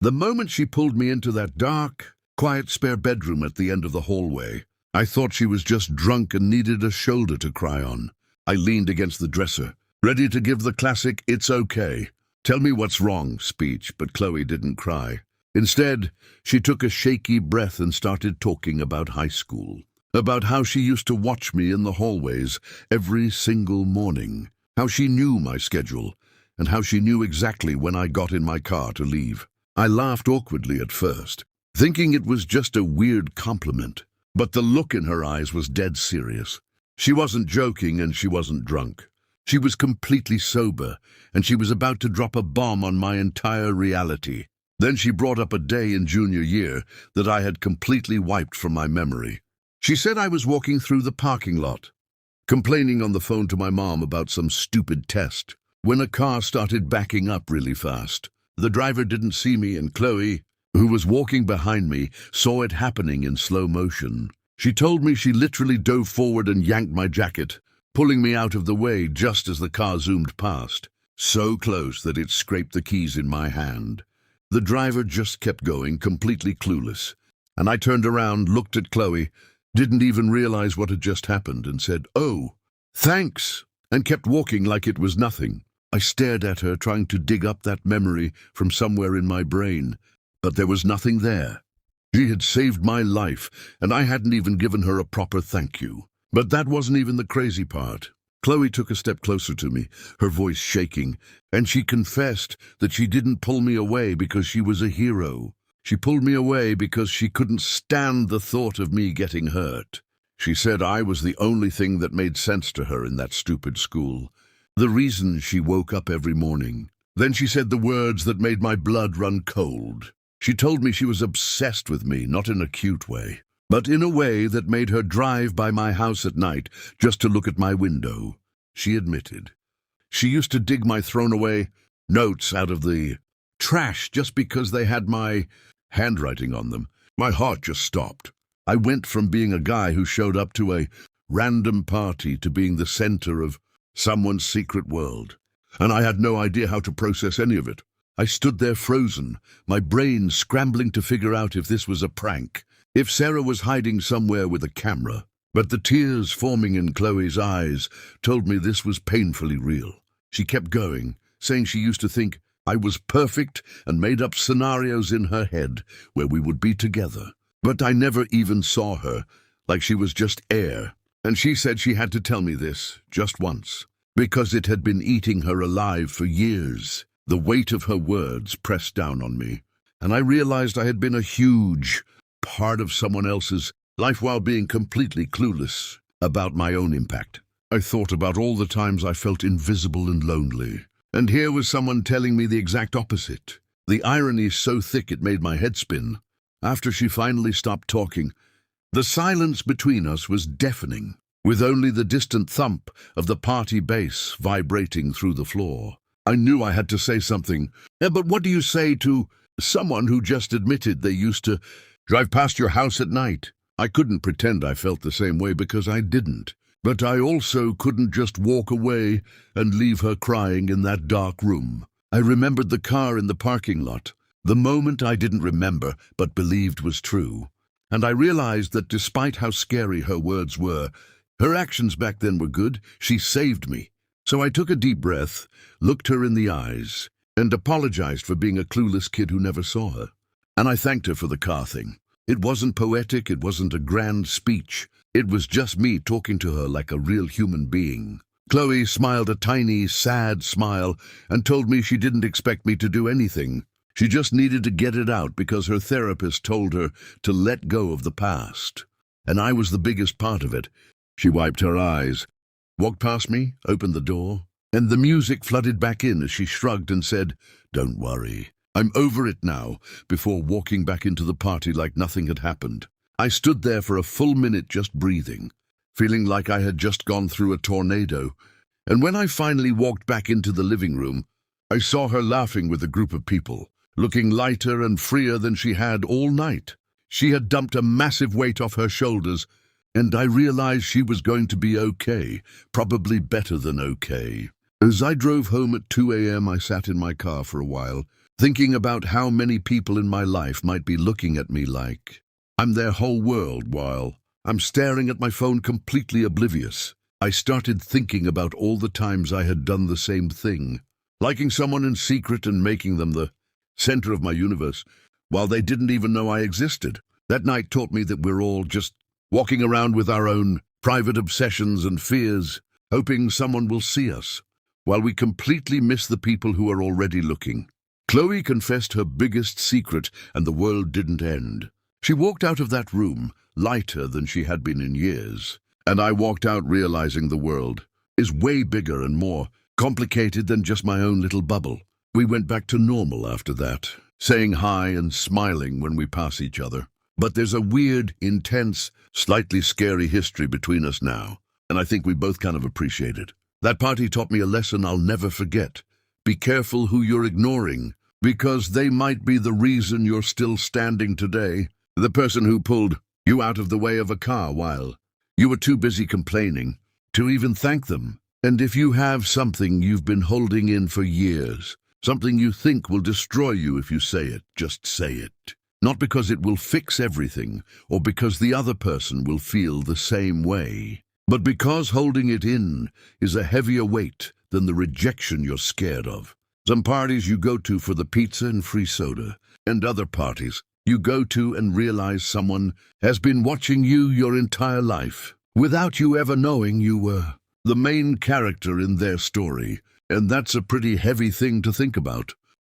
The moment she pulled me into that dark, quiet spare bedroom at the end of the hallway, I thought she was just drunk and needed a shoulder to cry on. I leaned against the dresser, ready to give the classic "it's okay, tell me what's wrong" speech, but Chloe didn't cry. Instead, she took a shaky breath and started talking about high school, about how she used to watch me in the hallways every single morning, how she knew my schedule, and how she knew exactly when I got in my car to leave. I laughed awkwardly at first, thinking it was just a weird compliment, but the look in her eyes was dead serious. She wasn't joking and she wasn't drunk. She was completely sober, and she was about to drop a bomb on my entire reality. Then she brought up a day in junior year that I had completely wiped from my memory. She said I was walking through the parking lot, complaining on the phone to my mom about some stupid test, when a car started backing up really fast. The driver didn't see me, and Chloe, who was walking behind me, saw it happening in slow motion. She told me she literally dove forward and yanked my jacket, pulling me out of the way just as the car zoomed past, so close that it scraped the keys in my hand. The driver just kept going, completely clueless, and I turned around, looked at Chloe, didn't even realize what had just happened, and said, "Oh, thanks," and kept walking like it was nothing. I stared at her, trying to dig up that memory from somewhere in my brain, but there was nothing there. She had saved my life, and I hadn't even given her a proper thank you. But that wasn't even the crazy part. Chloe took a step closer to me, her voice shaking, and she confessed that she didn't pull me away because she was a hero. She pulled me away because she couldn't stand the thought of me getting hurt. She said I was the only thing that made sense to her in that stupid school, the reason she woke up every morning. Then she said the words that made my blood run cold. She told me she was obsessed with me, not in a cute way, but in a way that made her drive by my house at night just to look at my window. She admitted she used to dig my thrown-away notes out of the trash just because they had my handwriting on them. My heart just stopped. I went from being a guy who showed up to a random party to being the center of someone's secret world, and I had no idea how to process any of it. I stood there frozen, my brain scrambling to figure out if this was a prank, if Sarah was hiding somewhere with a camera. But the tears forming in Chloe's eyes told me this was painfully real. She kept going, saying she used to think I was perfect and made up scenarios in her head where we would be together. But I never even saw her, like she was just air. And she said she had to tell me this just once, because it had been eating her alive for years. The weight of her words pressed down on me, and I realized I had been a huge part of someone else's life while being completely clueless about my own impact. I thought about all the times I felt invisible and lonely, and here was someone telling me the exact opposite. The irony so thick it made my head spin. After she finally stopped talking, the silence between us was deafening, with only the distant thump of the party bass vibrating through the floor. I knew I had to say something. But what do you say to someone who just admitted they used to drive past your house at night? I couldn't pretend I felt the same way because I didn't. But I also couldn't just walk away and leave her crying in that dark room. I remembered the car in the parking lot, the moment I didn't remember but believed was true. And I realized that despite how scary her words were, her actions back then were good. She saved me. So I took a deep breath, looked her in the eyes, and apologized for being a clueless kid who never saw her. And I thanked her for the car thing. It wasn't poetic, it wasn't a grand speech. It was just me talking to her like a real human being. Chloe smiled a tiny, sad smile and told me she didn't expect me to do anything. She just needed to get it out because her therapist told her to let go of the past. And I was the biggest part of it. She wiped her eyes, walked past me, opened the door, and the music flooded back in as she shrugged and said, "Don't worry, I'm over it now," before walking back into the party like nothing had happened. I stood there for a full minute just breathing, feeling like I had just gone through a tornado. And when I finally walked back into the living room, I saw her laughing with a group of people, looking lighter and freer than she had all night. She had dumped a massive weight off her shoulders, and I realized she was going to be okay, probably better than okay. As I drove home at 2 a.m., I sat in my car for a while, thinking about how many people in my life might be looking at me like I'm their whole world while I'm staring at my phone completely oblivious. I started thinking about all the times I had done the same thing, liking someone in secret and making them the center of my universe, while they didn't even know I existed. That night taught me that we're all just walking around with our own private obsessions and fears, hoping someone will see us, while we completely miss the people who are already looking. Chloe confessed her biggest secret, and the world didn't end. She walked out of that room, lighter than she had been in years, and I walked out realizing the world is way bigger and more complicated than just my own little bubble. We went back to normal after that, saying hi and smiling when we pass each other. But there's a weird, intense, slightly scary history between us now, and I think we both kind of appreciate it. That party taught me a lesson I'll never forget. Be careful who you're ignoring, because they might be the reason you're still standing today. The person who pulled you out of the way of a car while you were too busy complaining to even thank them. And if you have something you've been holding in for years, something you think will destroy you if you say it, just say it. Not because it will fix everything, or because the other person will feel the same way, but because holding it in is a heavier weight than the rejection you're scared of. Some parties you go to for the pizza and free soda, and other parties you go to and realize someone has been watching you your entire life, without you ever knowing you were the main character in their story. And that's a pretty heavy thing to think about.